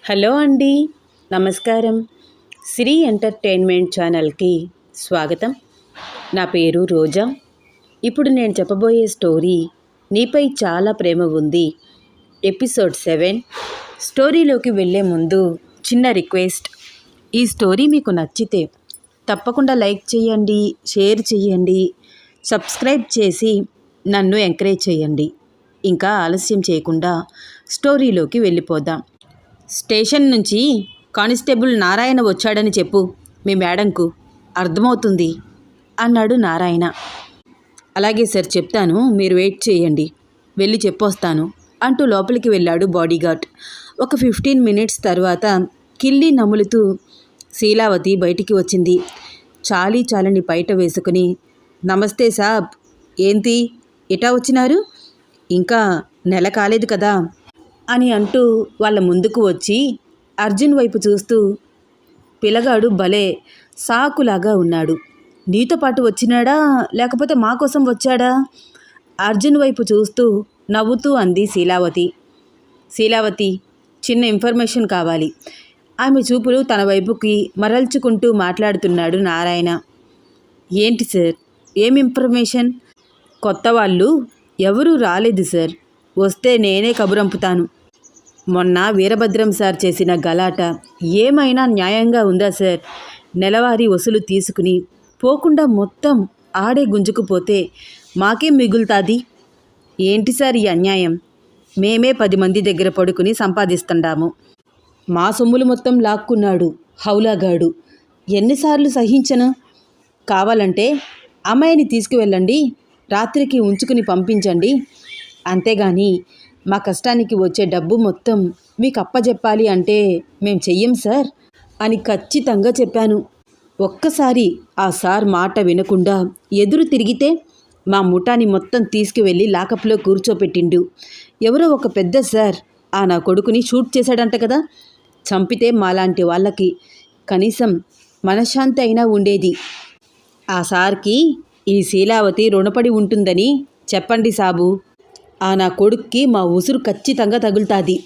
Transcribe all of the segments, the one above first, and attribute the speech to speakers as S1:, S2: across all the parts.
S1: Hello అండి, నమస్కారం. Shri entertainment ఛానల్కి స్వాగతం. నా పేరు రోజా. ఇప్పుడు నేను చెప్పబోయే స్టోరీ నీపై చాలా ప్రేమ ఉంది, ఎపిసోడ్ 7. స్టోరీలోకి వెళ్ళే ముందు చిన్న రిక్వెస్ట్. ఈ స్టోరీ మీకు నచ్చితే తప్పకుండా లైక్ చేయండి, షేర్ చేయండి, సబ్స్క్రైబ్ చేసి నన్ను ఎంకరేజ్ చేయండి. ఇంకా ఆలస్యం చేయకుండా స్టోరీలోకి వెళ్ళిపోదాం. స్టేషన్ నుంచి కానిస్టేబుల్ నారాయణ వచ్చాడని చెప్పు మీ మేడంకు, అర్థమవుతుంది అన్నాడు నారాయణ. అలాగే సార్, చెప్తాను, మీరు వెయిట్ చేయండి, వెళ్ళి చెప్పొస్తాను అంటూ లోపలికి వెళ్ళాడు బాడీగార్డ్. ఒక 15 మినిట్స్ తర్వాత కిల్లి నములుతూ శీలావతి బయటికి వచ్చింది. చాలని బయట వేసుకుని, నమస్తే సాబ్, ఏంటి ఇటా వచ్చినారు, ఇంకా నెల కాలేదు కదా అని అంటూ వాళ్ళ ముందుకు వచ్చి అర్జున్ వైపు చూస్తూ, పిల్లగాడు భలే సాకులాగా ఉన్నాడు, నీతో పాటు వచ్చినాడా లేకపోతే మా కోసం వచ్చాడా? అర్జున్ వైపు చూస్తూ నవ్వుతూ అంది శీలావతి. శీలావతి, చిన్న ఇన్ఫర్మేషన్ కావాలి. ఆమె చూపులు తన వైపుకి మరల్చుకుంటూ మాట్లాడుతున్నాడు నారాయణ. ఏంటి సార్, ఏం ఇన్ఫర్మేషన్? కొత్త వాళ్ళు ఎవరూ రాలేదు సార్, వస్తే నేనే కబురంపుతాను. మొన్న వీరభద్రం సార్ చేసిన గలాట ఏమైనా న్యాయంగా ఉందా సార్? నెలవారీ వసూలు తీసుకుని పోకుండా మొత్తం ఆడే గుంజుకుపోతే మాకేం మిగులుతాది? ఏంటి సార్ ఈ అన్యాయం? మేమే 10 మంది దగ్గర పడుకుని సంపాదిస్తుండాము, మా సొమ్ములు మొత్తం లాక్కున్నాడు హౌలాగాడు. ఎన్నిసార్లు సహించను? కావాలంటే అమ్మాయిని తీసుకువెళ్ళండి, రాత్రికి ఉంచుకుని పంపించండి, అంతేగాని మా కష్టానికి వచ్చే డబ్బు మొత్తం మీకు అప్పజెప్పాలి అంటే మేం చెయ్యం సార్ అని ఖచ్చితంగా చెప్పాను. ఒక్కసారి ఆ సార్ మాట వినకుండా ఎదురు తిరిగితే మా ముఠాని మొత్తం తీసుకువెళ్ళి లాకప్లో కూర్చోపెట్టిండు. ఎవరో ఒక పెద్ద సార్ ఆ నా కొడుకుని షూట్ చేశాడంట కదా. చంపితే మాలాంటి వాళ్ళకి కనీసం మనశ్శాంతి అయినా ఉండేది. ఆ సార్కి ఈ శీలావతి రుణపడి ఉంటుందని చెప్పండి సాబు. ఆ నా కొడుక్కి మా ఉసురు ఖచ్చితంగా తగులుతాది,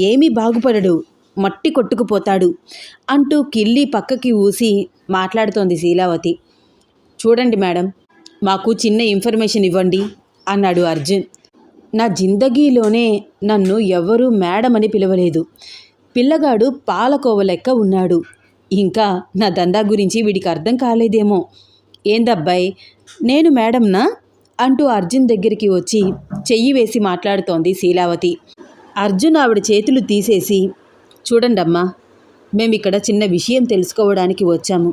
S1: ఏమీ బాగుపడడు, మట్టి కొట్టుకుపోతాడు అంటూ కిల్లి పక్కకి ఊసి మాట్లాడుతోంది శీలావతి. చూడండి మేడం, మాకు చిన్న ఇన్ఫర్మేషన్ ఇవ్వండి అన్నాడు అర్జున్. నా జిందగీలోనే నన్ను ఎవరూ మేడం అని పిలవలేదు. పిల్లగాడు పాలకోవ లెక్క ఉన్నాడు. ఇంకా నా దందా గురించి వీడికి అర్థం కాలేదేమో. ఏందబ్బాయి, నేను మేడంనా అంటూ అర్జున్ దగ్గరికి వచ్చి చెయ్యి వేసి మాట్లాడుతోంది శీలావతి. అర్జున్ ఆవిడ చేతులు తీసేసి, చూడండమ్మా, మేమిక్కడ చిన్న విషయం తెలుసుకోవడానికి వచ్చాము.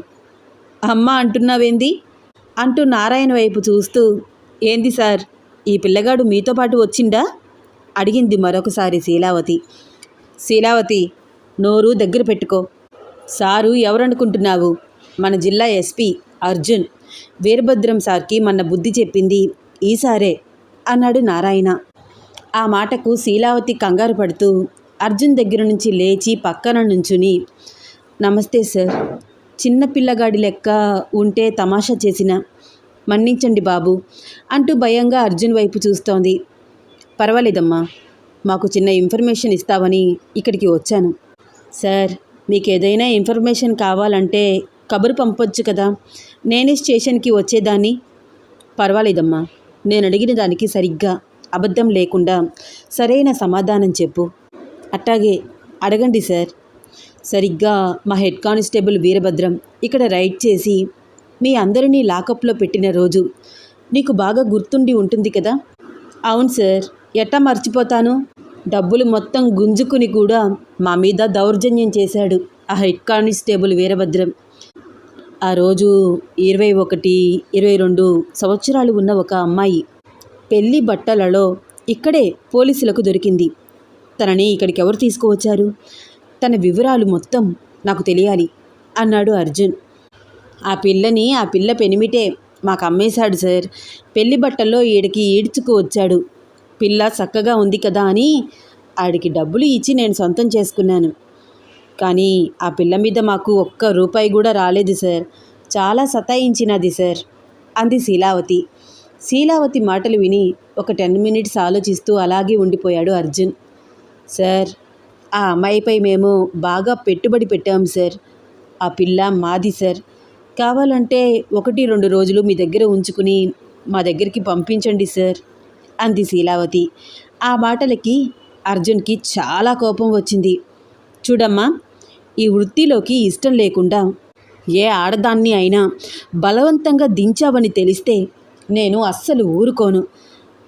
S1: అమ్మ అంటున్నావేంది అంటూ నారాయణ వైపు చూస్తూ, ఏంది సార్, ఈ పిల్లగాడు మీతో పాటు వచ్చిండా అడిగింది మరొకసారి శీలావతి. శీలావతి, నోరు దగ్గర పెట్టుకో. సారు ఎవరనుకుంటున్నావు? మన జిల్లా ఎస్పీ అర్జున్. వీరభద్రం సార్కి మన బుద్ధి చెప్పింది ఈసారే అన్నాడు నారాయణ. ఆ మాటకు శీలావతి కంగారు పడుతూ అర్జున్ దగ్గర నుంచి లేచి పక్కన నుంచుని, నమస్తే సార్, చిన్న పిల్లగాడి లెక్క ఉంటే తమాషా చేసిన మన్నించండి బాబు అంటూ భయంగా అర్జున్ వైపు చూస్తోంది. పర్వాలేదమ్మా, మాకు చిన్న ఇన్ఫర్మేషన్ ఇస్తావని ఇక్కడికి వచ్చాను. సార్, మీకు ఏదైనా ఇన్ఫర్మేషన్ కావాలంటే కబురు పంపొచ్చు కదా, నేనే స్టేషన్కి వచ్చేదాన్ని. పర్వాలేదమ్మా, నేను అడిగిన దానికి సరిగ్గా అబద్ధం లేకుండా సరైన సమాధానం చెప్పు. అట్టాగే, అడగండి సార్. సరిగ్గా మా హెడ్ కానిస్టేబుల్ వీరభద్రం ఇక్కడ రైడ్ చేసి మీ అందరినీ లాకప్లో పెట్టిన రోజు నీకు బాగా గుర్తుండి ఉంటుంది కదా? అవును సార్, ఎట్టా మర్చిపోతాను. డబ్బులు మొత్తం గుంజుకుని కూడా మా మీద దౌర్జన్యం చేశాడు ఆ హెడ్ కానిస్టేబుల్ వీరభద్రం. ఆ రోజు 21, 22 సంవత్సరాలు ఉన్న ఒక అమ్మాయి పెళ్లి బట్టలలో ఇక్కడే పోలీసులకు దొరికింది. తనని ఇక్కడికి ఎవరు తీసుకువచ్చారు? తన వివరాలు మొత్తం నాకు తెలియాలి అన్నాడు అర్జున్. ఆ పిల్ల పెనిమిటే మాకు అమ్మేశాడు సార్. పెళ్లి బట్టల్లో ఈడికి ఈడ్చుకు వచ్చాడు. పిల్ల చక్కగా ఉంది కదా అని ఆడికి డబ్బులు ఇచ్చి నేను సొంతం చేసుకున్నాను. కానీ ఆ పిల్ల మీద మాకు ఒక్క రూపాయి కూడా రాలేదు సార్. చాలా సతాయించినది సార్ అంది శీలావతి. శీలావతి మాటలు విని ఒక 10 మినిట్స్ ఆలోచిస్తూ అలాగే ఉండిపోయాడు అర్జున్. సార్, ఆ అమ్మాయిపై మేము బాగా పెట్టుబడి పెట్టాం సార్. ఆ పిల్ల మాది సార్. కావాలంటే 1-2 రోజులు మీ దగ్గర ఉంచుకుని మా దగ్గరికి పంపించండి సార్ అంది శీలావతి. ఆ మాటలకి అర్జున్కి చాలా కోపం వచ్చింది. చూడమ్మా, ఈ వృత్తిలోకి ఇష్టం లేకుండా ఏ ఆడదాన్ని అయినా బలవంతంగా దించావని తెలిస్తే నేను అస్సలు ఊరుకోను.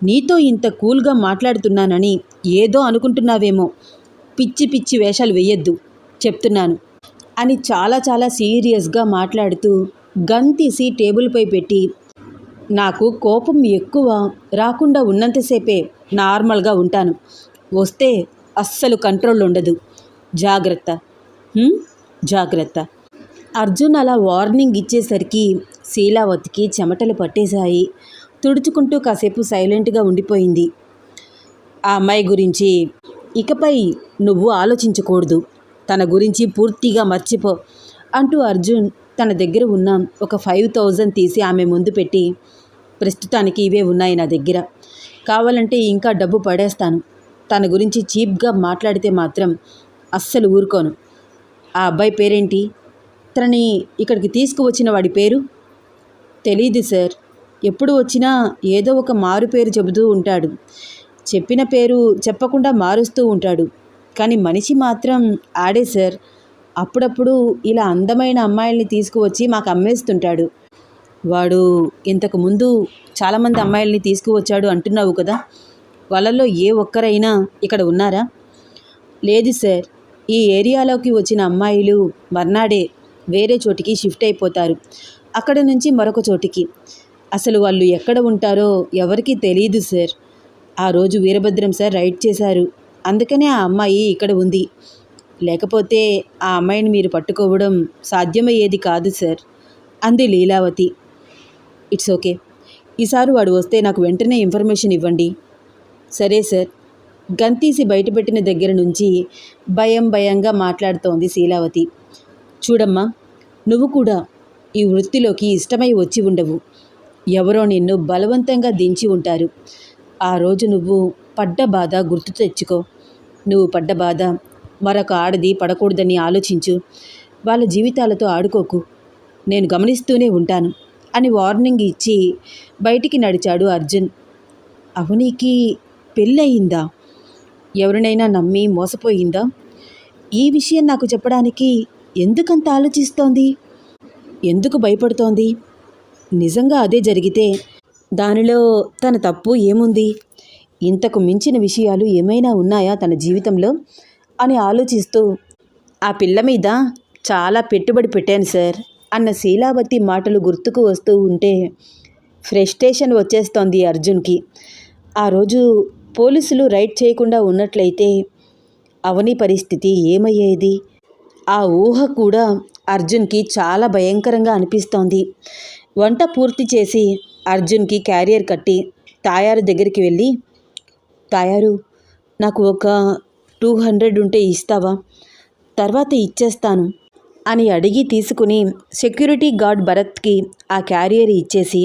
S1: నీతో ఇంత కూల్గా మాట్లాడుతున్నానని ఏదో అనుకుంటున్నావేమో. పిచ్చి పిచ్చి వేషాలు వేయొద్దు చెప్తున్నాను అని చాలా చాలా సీరియస్గా మాట్లాడుతూ గన్ తీసి టేబుల్పై పెట్టి, నాకు కోపం ఎక్కువ రాకుండా ఉన్నంతసేపే నార్మల్గా ఉంటాను. వస్తే అస్సలు కంట్రోల్ ఉండదు. జాగ్రత్త. జాగ్రత్త. అర్జున్ అలా వార్నింగ్ ఇచ్చేసరికి శీలావతికి చెమటలు పట్టేశాయి. తుడుచుకుంటూ కాసేపు సైలెంట్గా ఉండిపోయింది. ఆ అమ్మాయి గురించి ఇకపై నువ్వు ఆలోచించకూడదు. తన గురించి పూర్తిగా మర్చిపో అంటూ అర్జున్ తన దగ్గర ఉన్న ఒక 5,000 తీసి ఆమె ముందు పెట్టి, ప్రస్తుతానికి ఇవే ఉన్నాయి నా దగ్గర. కావాలంటే ఇంకా డబ్బు పడేస్తాను. తన గురించి చీప్గా మాట్లాడితే మాత్రం అస్సలు ఊరుకోను. ఆ అబ్బాయి పేరేంటి? తనని ఇక్కడికి తీసుకువచ్చిన వాడి పేరు? తెలీదు సార్. ఎప్పుడు వచ్చినా ఏదో ఒక మారు పేరు చెబుతూ ఉంటాడు. చెప్పిన పేరు చెప్పకుండా మారుస్తూ ఉంటాడు. కానీ మనిషి మాత్రం ఆడే సార్. అప్పుడప్పుడు ఇలా అందమైన అమ్మాయిల్ని తీసుకువచ్చి మాకు అమ్మేస్తుంటాడు. వాడు ఇంతకుముందు చాలామంది అమ్మాయిల్ని తీసుకువచ్చాడు అంటున్నావు కదా, వాళ్ళల్లో ఏ ఒక్కరైనా ఇక్కడ ఉన్నారా? లేదు సార్. ఈ ఏరియాలోకి వచ్చిన అమ్మాయిలు మర్నాడే వేరే చోటికి షిఫ్ట్ అయిపోతారు. అక్కడ నుంచి మరొక చోటికి. అసలు వాళ్ళు ఎక్కడ ఉంటారో ఎవరికీ తెలియదు సార్. ఆ రోజు వీరభద్రం సార్ రైడ్ చేశారు. అందుకనే ఆ అమ్మాయి ఇక్కడ ఉంది. లేకపోతే ఆ అమ్మాయిని మీరు పట్టుకోవడం సాధ్యమయ్యేది కాదు సార్ అంది లీలావతి. It's okay. ఈసారి వాడు వస్తే నాకు వెంటనే ఇన్ఫర్మేషన్ ఇవ్వండి. సరే సార్. గంతీసి బయటపెట్టిన దగ్గర నుంచి భయంగా మాట్లాడుతోంది శీలావతి. చూడమ్మా, నువ్వు కూడా ఈ వృత్తిలోకి ఇష్టమై వచ్చి ఉండవు. ఎవరో నిన్ను బలవంతంగా దించి ఉంటారు. ఆ రోజు నువ్వు పడ్డ బాధ గుర్తు తెచ్చుకో. నువ్వు పడ్డ బాధ మరొక ఆడది పడకూడదని ఆలోచించు. వాళ్ళ జీవితాలతో ఆడుకోకు. నేను గమనిస్తూనే ఉంటాను అని వార్నింగ్ ఇచ్చి బయటికి నడిచాడు అర్జున్. అవనీకి పెళ్ళయిందా? ఎవరినైనా నమ్మి మోసపోయిందా? ఈ విషయం నాకు చెప్పడానికి ఎందుకంత ఆలోచిస్తోంది? ఎందుకు భయపడుతోంది? నిజంగా అదే జరిగితే దానిలో తన తప్పు ఏముంది? ఇంతకు మించిన విషయాలు ఏమైనా ఉన్నాయా తన జీవితంలో అని ఆలోచిస్తూ, ఆ పిల్ల మీద చాలా పెట్టుబడి పెట్టాను సార్ అన్న శీలావతి మాటలు గుర్తుకు వస్తూ ఉంటే ఫ్రస్ట్రేషన్ వచ్చేస్తోంది అర్జున్కి. ఆ రోజు పోలీసులు రైడ్ చేయకుండా ఉన్నట్లయితే అవని పరిస్థితి ఏమయ్యేది? ఆ ఊహ కూడా అర్జున్కి చాలా భయంకరంగా అనిపిస్తోంది. వంట పూర్తి చేసి అర్జున్కి క్యారియర్ కట్టి తాయారు దగ్గరికి వెళ్ళి, తాయారు, నాకు ఒక 200 ఉంటే ఇస్తావా? తర్వాత ఇచ్చేస్తాను అని అడిగి తీసుకుని సెక్యూరిటీ గార్డ్ భరత్కి ఆ క్యారియర్ ఇచ్చేసి,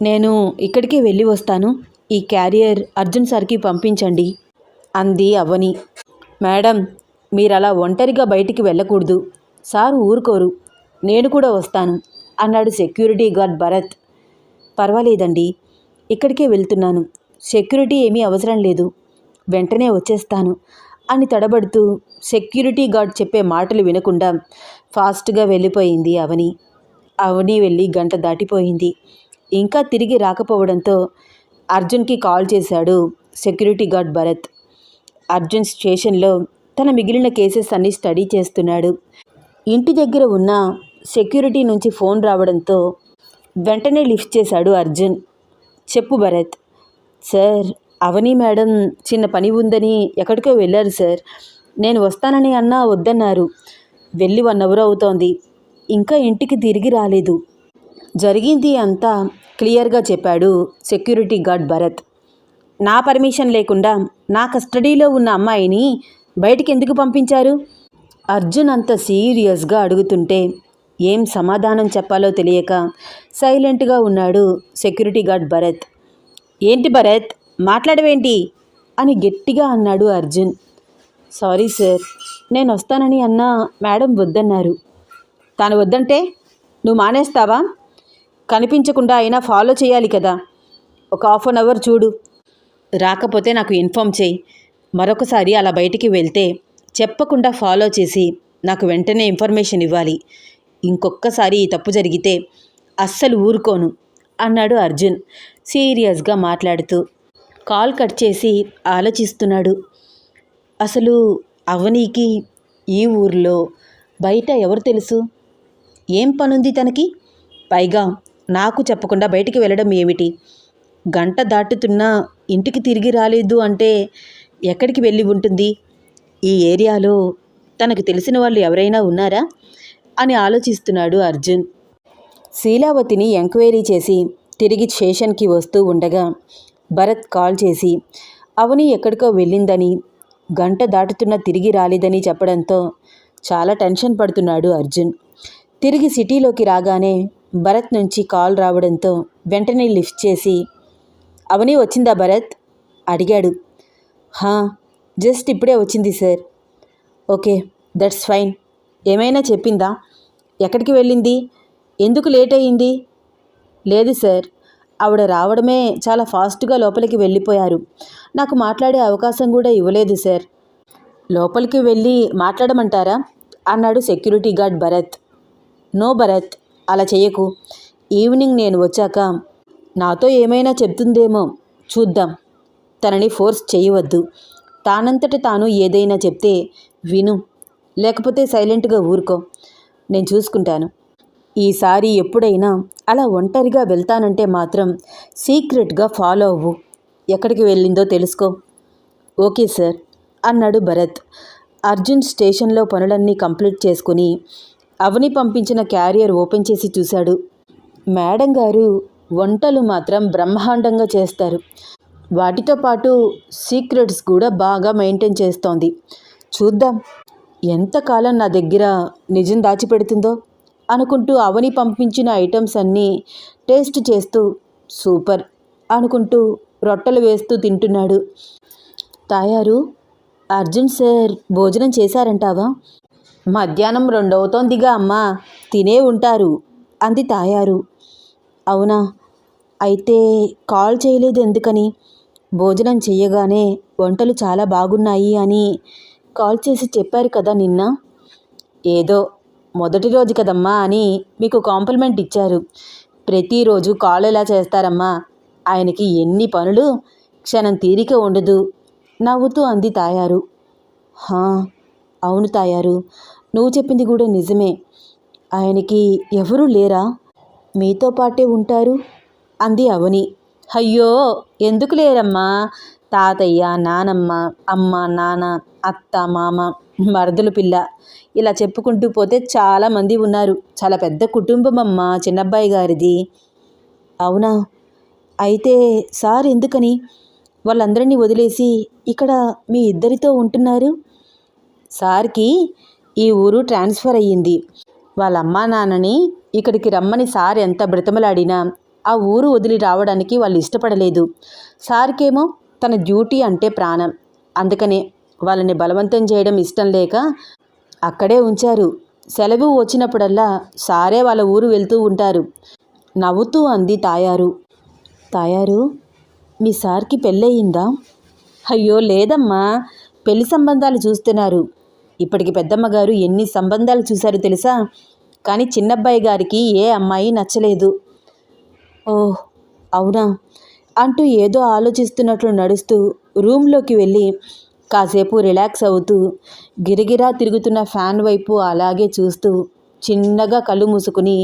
S1: నేను ఇక్కడికే వెళ్ళి వస్తాను, ఈ క్యారియర్ అర్జున్ సార్కి పంపించండి అంది అవని. మేడం, మీరు అలా ఒంటరిగా బయటికి వెళ్ళకూడదు. సారు ఊరుకోరు. నేను కూడా వస్తాను అన్నాడు సెక్యూరిటీ గార్డ్ భరత్. పర్వాలేదండి, ఇక్కడికే వెళ్తున్నాను. సెక్యూరిటీ ఏమీ అవసరం లేదు. వెంటనే వచ్చేస్తాను అని తడబడుతూ సెక్యూరిటీ గార్డ్ చెప్పే మాటలు వినకుండా ఫాస్ట్గా వెళ్ళిపోయింది అవని. అవని వెళ్ళి గంట దాటిపోయింది. ఇంకా తిరిగి రాకపోవడంతో అర్జున్కి కాల్ చేశాడు సెక్యూరిటీ గార్డ్ భరత్. అర్జున్ స్టేషన్లో తన మిగిలిన కేసెస్ అన్నీ స్టడీ చేస్తున్నాడు. ఇంటి దగ్గర ఉన్న సెక్యూరిటీ నుంచి ఫోన్ రావడంతో వెంటనే లిఫ్ట్ చేశాడు అర్జున్. చెప్పు భరత్. సార్, అవని మేడం చిన్న పని ఉందని ఎక్కడికో వెళ్ళారు సార్. నేను వస్తానని అన్నా వద్దన్నారు. వెళ్ళి 1 అవర్ అవుతోంది. ఇంకా ఇంటికి తిరిగి రాలేదు. జరిగింది అంతా క్లియర్గా చెప్పాడు సెక్యూరిటీ గార్డ్ భరత్. నా పర్మిషన్ లేకుండా నా కస్టడీలో ఉన్న అమ్మాయిని బయటికి ఎందుకు పంపించారు? అర్జున్ అంత సీరియస్గా అడుగుతుంటే ఏం సమాధానం చెప్పాలో తెలియక సైలెంట్గా ఉన్నాడు సెక్యూరిటీ గార్డ్ భరత్. ఏంటి భరత్, మాట్లాడవేంటి అని గట్టిగా అన్నాడు అర్జున్. సారీ సార్, నేను వస్తానని అన్నా మేడం వద్దన్నారు. తాను వద్దంటే నువ్వు మానేస్తావా? కనిపించకుండా అయినా ఫాలో చేయాలి కదా. ఒక హాఫ్ అన్ అవర్ చూడు, రాకపోతే నాకు ఇన్ఫామ్ చేయి. మరొకసారి అలా బయటికి వెళ్తే చెప్పకుండా ఫాలో చేసి నాకు వెంటనే ఇన్ఫర్మేషన్ ఇవ్వాలి. ఇంకొక్కసారి ఈ తప్పు జరిగితే అస్సలు ఊరుకోను అన్నాడు అర్జున్ సీరియస్గా మాట్లాడుతూ. కాల్ కట్ చేసి ఆలోచిస్తున్నాడు. అసలు అవనీకి ఈ ఊర్లో బయట ఎవరు తెలుసు? ఏం పనుంది తనకి? పైగా నాకు చెప్పకుండా బయటికి వెళ్ళడం ఏమిటి? గంట దాటుతున్నా ఇంటికి తిరిగి రాలేదు అంటే ఎక్కడికి వెళ్ళి ఉంటుంది? ఈ ఏరియాలో తనకు తెలిసిన వాళ్ళు ఎవరైనా ఉన్నారా అని ఆలోచిస్తున్నాడు అర్జున్. శీలావతిని ఎంక్వైరీ చేసి తిరిగి స్టేషన్కి వస్తూ ఉండగా భరత్ కాల్ చేసి అవని ఎక్కడికో వెళ్ళిందని, గంట దాటుతున్నా తిరిగి రాలేదని చెప్పడంతో చాలా టెన్షన్ పడుతున్నాడు అర్జున్. తిరిగి సిటీలోకి రాగానే భరత్ నుంచి కాల్ రావడంతో వెంటనే లిఫ్ట్ చేసి, అవని వచ్చిందా భరత్ అడిగాడు. హా, జస్ట్ ఇప్పుడే వచ్చింది సార్. Okay, that's fine. ఏమైనా చెప్పిందా? ఎక్కడికి వెళ్ళింది? ఎందుకు లేట్ అయ్యింది? లేదు సార్, ఆవిడ రావడమే చాలా ఫాస్ట్గా లోపలికి వెళ్ళిపోయారు. నాకు మాట్లాడే అవకాశం కూడా ఇవ్వలేదు సార్. లోపలికి వెళ్ళి మాట్లాడమంటారా అన్నాడు security guard Bharat. No Bharat, అలా చెయ్యకు. ఈవినింగ్ నేను వచ్చాక నాతో ఏమైనా చెప్తుందేమో చూద్దాం. తనని ఫోర్స్ చేయవద్దు. తానంతట తాను ఏదైనా చెప్తే విను, లేకపోతే సైలెంట్గా ఊరుకో. నేను చూసుకుంటాను. ఈసారి ఎప్పుడైనా అలా ఒంటరిగా వెళ్తానంటే మాత్రం సీక్రెట్గా ఫాలో అవ్వు. ఎక్కడికి వెళ్ళిందో తెలుసుకో. ఓకే సార్ అన్నాడు భరత్. అర్జున్ స్టేషన్లో పనులన్నీ కంప్లీట్ చేసుకుని అవని పంపించిన క్యారియర్ ఓపెన్ చేసి చూశాడు. మేడం గారు వంటలు మాత్రం బ్రహ్మాండంగా చేస్తారు. వాటితో పాటు సీక్రెట్స్ కూడా బాగా మెయింటైన్ చేస్తోంది. చూద్దాం ఎంతకాలం నా దగ్గర నిజం దాచిపెడుతుందో అనుకుంటూ అవని పంపించిన ఐటమ్స్ అన్నీ టేస్ట్ చేస్తూ సూపర్ అనుకుంటూ రొట్టెలు వేస్తూ తింటున్నాడు. తాయారు, అర్జున్ సార్ భోజనం చేశారంటావా? మధ్యాహ్నం 2 అవుతోందిగా అమ్మా, తినే ఉంటారు అంది తాయారు. అవునా, అయితే కాల్ చేయలేదు ఎందుకని? భోజనం చెయ్యగానే వంటలు చాలా బాగున్నాయి అని కాల్ చేసి చెప్పారు కదా నిన్న. ఏదో మొదటి రోజు కదమ్మా అని మీకు కాంప్లిమెంట్ ఇచ్చారు. ప్రతిరోజు కాల్ ఎలా చేస్తారమ్మా? ఆయనకి ఎన్ని పనులు, క్షణం తీరిక ఉండదు నవ్వుతూ అంది తాయారు. హా, అవును తాయారు, నువ్వు చెప్పింది కూడా నిజమే. ఆయనకి ఎవరూ లేరా? మీతో పాటే ఉంటారు అంది అవని. అయ్యో, ఎందుకు లేరమ్మా? తాతయ్య, నానమ్మ, అమ్మ, నాన్న, అత్త, మామ, మరదలు పిల్ల, ఇలా చెప్పుకుంటూ పోతే చాలామంది ఉన్నారు. చాలా పెద్ద కుటుంబం అమ్మా చిన్నబ్బాయి గారిది. అవునా, అయితే సార్ ఎందుకని వాళ్ళందరినీ వదిలేసి ఇక్కడ మీ ఇద్దరితో ఉంటున్నారు? సార్కి ఈ ఊరు ట్రాన్స్ఫర్ అయ్యింది. వాళ్ళ అమ్మా నాన్నని ఇక్కడికి రమ్మని సార్ ఎంత బ్రతిమలాడినా ఆ ఊరు వదిలి రావడానికి వాళ్ళు ఇష్టపడలేదు. సార్కేమో తన డ్యూటీ అంటే ప్రాణం. అందుకనే వాళ్ళని బలవంతం చేయడం ఇష్టం లేక అక్కడే ఉంచారు. సెలవు వచ్చినప్పుడల్లా సారే వాళ్ళ ఊరు వెళ్తూ ఉంటారు నవ్వుతూ అంది తాయారు. తాయారు, మీ సార్కి పెళ్ళయిందా? అయ్యో లేదమ్మా, పెళ్లి సంబంధాలు చూస్తున్నారు. ఇప్పటికి పెద్దమ్మగారు ఎన్ని సంబంధాలు చూశారు తెలుసా? కానీ చిన్నబ్బాయి గారికి ఏ అమ్మాయి నచ్చలేదు. ఓహ్ అవునా అంటూ ఏదో ఆలోచిస్తున్నట్లు నడుస్తూ రూమ్లోకి వెళ్ళి కాసేపు రిలాక్స్ అవుతూ గిరగిరా తిరుగుతున్న ఫ్యాన్ వైపు అలాగే చూస్తూ చిన్నగా కళ్ళు మూసుకుని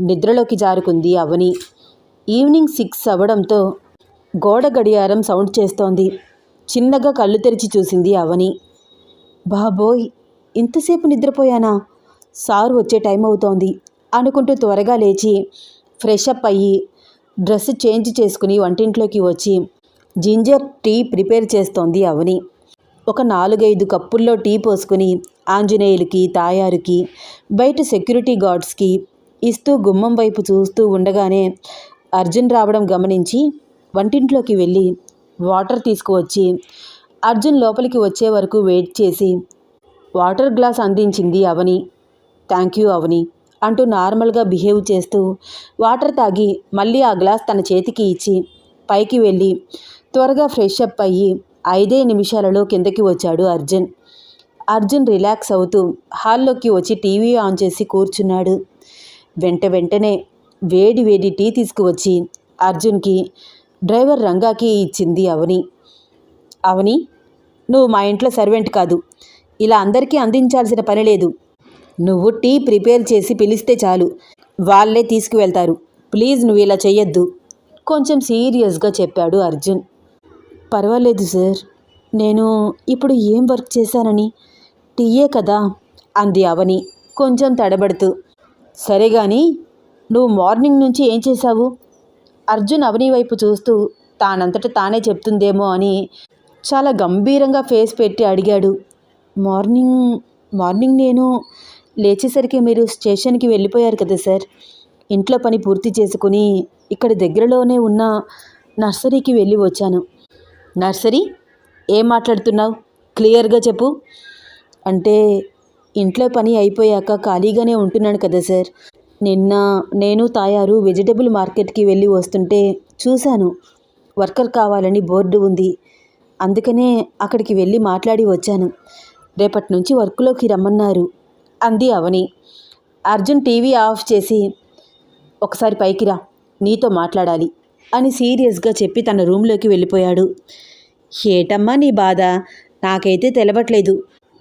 S1: నిద్రలోకి జారుకుంది అవని. ఈవినింగ్ 6 అవ్వడంతో గోడ గడియారం సౌండ్ చేస్తోంది. చిన్నగా కళ్ళు తెరిచి చూసింది అవని. బాబోయ్, ఇంతసేపు నిద్రపోయానా? సారు వచ్చే టైం అవుతోంది అనుకుంటూ త్వరగా లేచి ఫ్రెష్ అప్ అయ్యి డ్రెస్ చేంజ్ చేసుకుని వంటింట్లోకి వచ్చి జింజర్ టీ ప్రిపేర్ చేస్తోంది అవని. ఒక 4-5 కప్పుల్లో టీ పోసుకుని ఆంజనేయులకి, తాయారుకి, బయట సెక్యూరిటీ గార్డ్స్కి ఇస్తూ గుమ్మం వైపు చూస్తూ ఉండగానే అర్జున్ రావడం గమనించి వంటింట్లోకి వెళ్ళి వాటర్ తీసుకువచ్చి అర్జున్ లోపలికి వచ్చే వరకు వెయిట్ చేసి వాటర్ గ్లాస్ అందించింది అవని. థ్యాంక్ యూ అవని అంటూ నార్మల్గా బిహేవ్ చేస్తూ వాటర్ తాగి మళ్ళీ ఆ గ్లాస్ తన చేతికి ఇచ్చి పైకి వెళ్ళి త్వరగా ఫ్రెష్ అప్ అయ్యి 5 నిమిషాలలో కిందకి వచ్చాడు అర్జున్. అర్జున్ రిలాక్స్ అవుతూ హాల్లోకి వచ్చి టీవీ ఆన్ చేసి కూర్చున్నాడు. వెంటనే వేడి వేడి టీ తీసుకువచ్చి అర్జున్కి, డ్రైవర్ రంగాకి ఇచ్చింది అవని. అవని, నువ్వు మా ఇంట్లో సర్వెంట్ కాదు, ఇలా అందరికీ అందించాల్సిన పని లేదు. నువ్వు టీ ప్రిపేర్ చేసి పిలిస్తే చాలు, వాళ్ళే తీసుకువెళ్తారు. ప్లీజ్ నువ్వు ఇలా చెయ్యొద్దు కొంచెం సీరియస్గా చెప్పాడు అర్జున్. పర్వాలేదు సార్, నేను ఇప్పుడు ఏం వర్క్ చేశానని, టీయే కదా అంది అవని కొంచెం తడబడుతూ. సరే గాని నువ్వు మార్నింగ్ నుంచి ఏం చేశావు? అర్జున్ అవని వైపు చూస్తూ తానంతట తానే చెప్తుందేమో అని చాలా గంభీరంగా ఫేస్ పెట్టి అడిగాడు. మార్నింగ్ నేను లేచేసరికి మీరు స్టేషన్కి వెళ్ళిపోయారు కదా సార్. ఇంట్లో పని పూర్తి చేసుకుని ఇక్కడ దగ్గరలోనే ఉన్న నర్సరీకి వెళ్ళి వచ్చాను. నర్సరీ? ఏం మాట్లాడుతున్నావు? క్లియర్గా చెప్పు. అంటే ఇంట్లో పని అయిపోయాక ఖాళీగానే ఉంటున్నాను కదా సార్. నిన్న నేను తాయారు వెజిటబుల్ మార్కెట్కి వెళ్ళి వస్తుంటే చూశాను. వర్కర్ కావాలని బోర్డు ఉంది. అందుకనే అక్కడికి వెళ్ళి మాట్లాడి వచ్చాను. రేపటి నుంచి వర్క్లోకి రమ్మన్నారు అంది అవని. అర్జున్ టీవీ ఆఫ్ చేసి, ఒకసారి పైకి రా, నీతో మాట్లాడాలి అని సీరియస్గా చెప్పి తన రూమ్లోకి వెళ్ళిపోయాడు. ఏటమ్మా నీ బాధ? నాకైతే తెలవట్లేదు.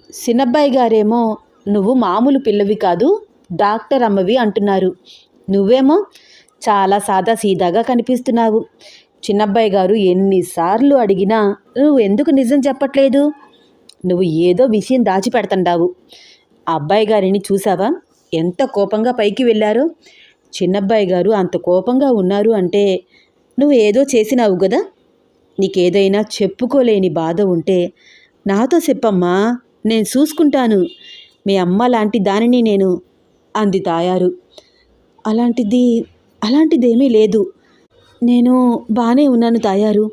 S1: చిన్నబ్బాయి గారేమో నువ్వు మామూలు పిల్లవి కాదు, డాక్టర్ అమ్మవి అంటున్నారు. నువ్వేమో చాలా సాదా సీదాగా కనిపిస్తున్నావు. చిన్నబ్బాయి గారు ఎన్నిసార్లు అడిగినా నువ్వు ఎందుకు నిజం చెప్పట్లేదు? నువ్వు ఏదో విషయం దాచిపెడుతుండావు. అబ్బాయి గారిని చూసావా ఎంత కోపంగా పైకి వెళ్ళారో? చిన్నబ్బాయి గారు అంత కోపంగా ఉన్నారు అంటే నువ్వు ఏదో చేసినావు కదా. నీకేదైనా చెప్పుకోలేని బాధ ఉంటే నాతో చెప్పమ్మా, నేను చూసుకుంటాను. మీ అమ్మ లాంటి దానిని నేను అంది తాయారు. అలాంటిదేమీ లేదు. నేను బాగానే ఉన్నాను తాయారు.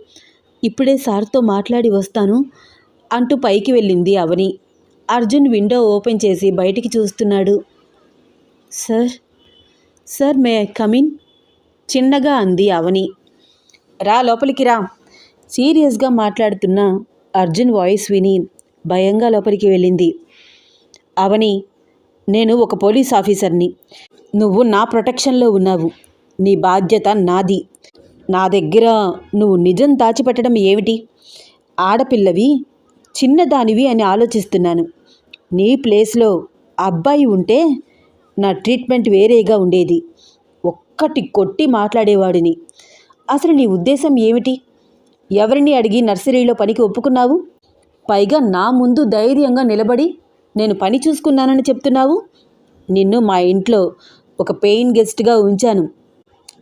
S1: ఇప్పుడే సార్తో మాట్లాడి వస్తాను అంటూ పైకి వెళ్ళింది అవని. అర్జున్ విండో ఓపెన్ చేసి బయటికి చూస్తున్నాడు. Sir may I come in? చిన్నగా అంది అవని. రా, లోపలికి రా. సీరియస్గా మాట్లాడుతున్న అర్జున్ వాయిస్ విని భయంగా లోపలికి వెళ్ళింది. అవని, నేను ఒక పోలీస్ ఆఫీసర్ని. నువ్వు నా ప్రొటెక్షన్లో ఉన్నావు. నీ బాధ్యత నాది. నా దగ్గర నువ్వు నిజం దాచిపెట్టడం ఏమిటి? ఆడపిల్లవి, చిన్నదానివి అని ఆలోచిస్తున్నాను. నీ ప్లేస్లో అబ్బాయి ఉంటే నా ట్రీట్మెంట్ వేరేగా ఉండేది. ఒక్కటి కొట్టి మాట్లాడేవాడిని. అసలు నీ ఉద్దేశం ఏమిటి? ఎవరిని అడిగి నర్సరీలో పనికి ఒప్పుకున్నావు? పైగా నా ముందు ధైర్యంగా నిలబడి నేను పని చూసుకున్నానని చెప్తున్నావు. నిన్ను మా ఇంట్లో ఒక పెయిన్ గెస్ట్గా ఉంచాను.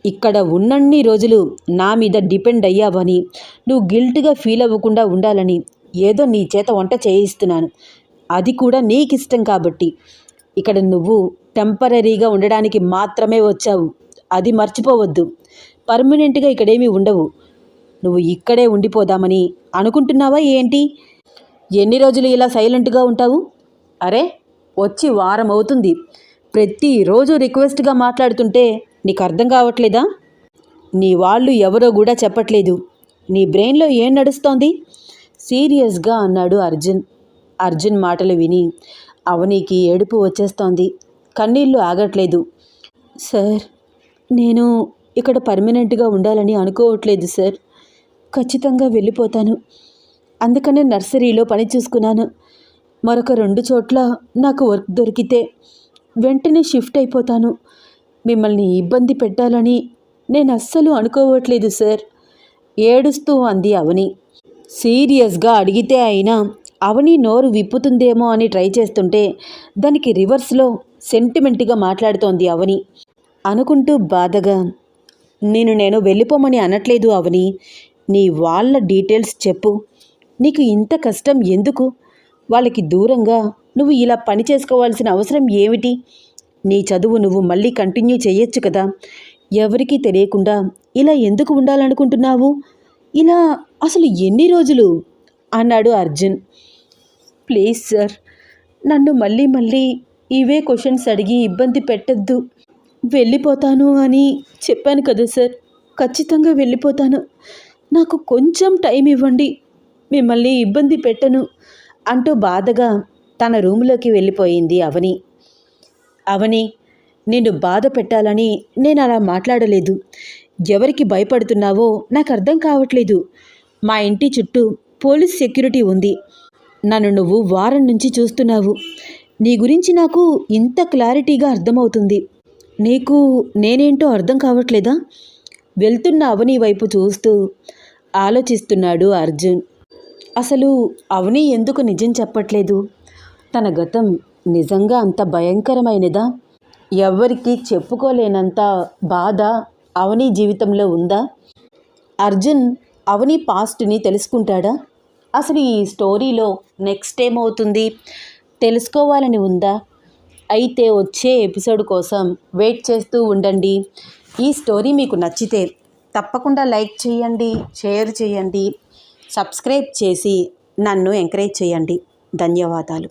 S1: ఇక్కడ ఉన్నన్ని రోజులు నా మీద డిపెండ్ అయ్యావని, నువ్వు గిల్ట్గా ఫీల్ అవ్వకుండా ఉండాలని ఏదో నీ చేత వంట చేయిస్తున్నాను. అది కూడా నీకిష్టం కాబట్టి. ఇక్కడ నువ్వు టెంపరీగా ఉండడానికి మాత్రమే వచ్చావు. అది మర్చిపోవద్దు. పర్మనెంట్గా ఇక్కడేమీ ఉండవు. నువ్వు ఇక్కడే ఉండిపోదామని అనుకుంటున్నావా ఏంటి? ఎన్ని రోజులు ఇలా సైలెంట్గా ఉంటావు? అరే, వచ్చి వారం అవుతుంది. ప్రతిరోజు రిక్వెస్ట్గా మాట్లాడుతుంటే నీకు అర్థం కావట్లేదా? నీ వాళ్ళు ఎవరో కూడా చెప్పట్లేదు. నీ బ్రెయిన్లో ఏం నడుస్తోంది? సీరియస్గా అన్నాడు అర్జున్. అర్జున్ మాటలు విని అవనికి ఏడుపు వచ్చేస్తోంది. కన్నీళ్లు ఆగట్లేదు. సార్, నేను ఇక్కడ పర్మనెంట్గా ఉండాలని అనుకోవట్లేదు సార్. ఖచ్చితంగా వెళ్ళిపోతాను. అందుకనే నర్సరీలో పని చూసుకున్నాను. మరొక 2 చోట్ల నాకు వర్క్ దొరికితే వెంటనే షిఫ్ట్ అయిపోతాను. మిమ్మల్ని ఇబ్బంది పెట్టాలని నేను అస్సలు అనుకోవట్లేదు సార్. ఏడుస్తూ అంది అవని. సీరియస్గా అడిగితే అయినా అవని నోరు విప్పుతుందేమో అని ట్రై చేస్తుంటే దానికి రివర్స్లో సెంటిమెంట్గా మాట్లాడుతోంది అవని. అనుకుంటూ బాధగా, నేను వెళ్ళిపోమని అనట్లేదు అవని. నీ వాళ్ళ డీటెయిల్స్ చెప్పు. నీకు ఇంత కష్టం ఎందుకు? వాళ్ళకి దూరంగా నువ్వు ఇలా పని చేసుకోవాల్సిన అవసరం ఏమిటి? నీ చదువు నువ్వు మళ్ళీ కంటిన్యూ చేయొచ్చు కదా. ఎవరికీ తెలియకుండా ఇలా ఎందుకు ఉండాలనుకుంటున్నావు? ఇలా అసలు ఎన్ని రోజులు అన్నాడు అర్జున్. ప్లీజ్ సార్, నన్ను మళ్ళీ మళ్ళీ ఇవే క్వశ్చన్స్ అడిగి ఇబ్బంది పెట్టద్దు. వెళ్ళిపోతాను అని చెప్పాను కదా సార్, ఖచ్చితంగా వెళ్ళిపోతాను. నాకు కొంచెం టైం ఇవ్వండి, మిమ్మల్ని ఇబ్బంది పెట్టను అంటూ బాధగా తన రూములోకి వెళ్ళిపోయింది అవని. అవని, నిన్ను బాధ పెట్టాలని నేను అలా మాట్లాడలేదు. ఎవరికి భయపడుతున్నావో నాకు అర్థం కావట్లేదు. మా ఇంటి చుట్టూ పోలీస్ సెక్యూరిటీ ఉంది. నన్ను నువ్వు వారం నుంచి చూస్తున్నావు. నీ గురించి నాకు ఇంత క్లారిటీగా అర్థమవుతుంది. నీకు నేనేంటో అర్థం కావట్లేదా? వెళ్తున్న అవని వైపు చూస్తూ ఆలోచిస్తున్నాడు అర్జున్. అసలు అవని ఎందుకు నిజం చెప్పట్లేదు? తన గతం నిజంగా అంత భయంకరమైనదా? ఎవ్వరికీ చెప్పుకోలేనంత బాధ అవని జీవితంలో ఉందా? అర్జున్ అవని పాస్ట్ని తెలుసుకుంటాడా? అసలు ఈ స్టోరీలో నెక్స్ట్ ఏమవుతుంది తెలుసుకోవాలని ఉందా? అయితే వచ్చే ఎపిసోడ్ కోసం వెయిట్ చేస్తూ ఉండండి. ఈ స్టోరీ మీకు నచ్చితే తప్పకుండా లైక్ చేయండి, షేర్ చేయండి, సబ్స్క్రైబ్ చేసి నన్ను ఎంకరేజ్ చేయండి. ధన్యవాదాలు.